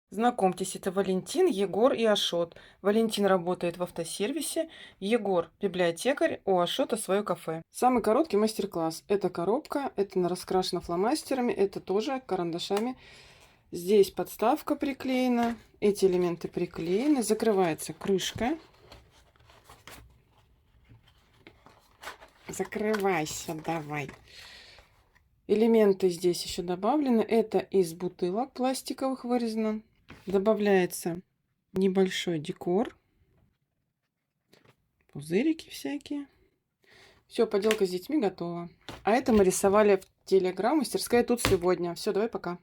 Знакомьтесь, это Валентин, Егор и Ашот. Валентин работает в автосервисе, Егор– библиотекарь, у Ашота свое кафе. Самый короткий мастер-класс. Это коробка, это раскрашено фломастерами, это тоже карандашами. Здесь подставка приклеена, эти элементы приклеены, закрывается крышка. Закрывайся, давай. Элементы здесь еще добавлены. Это из бутылок пластиковых вырезано. Добавляется небольшой декор. Пузырики всякие. Все, поделка с детьми готова. А это мы рисовали в Телеграм. Мастерская тут сегодня. Все, давай пока.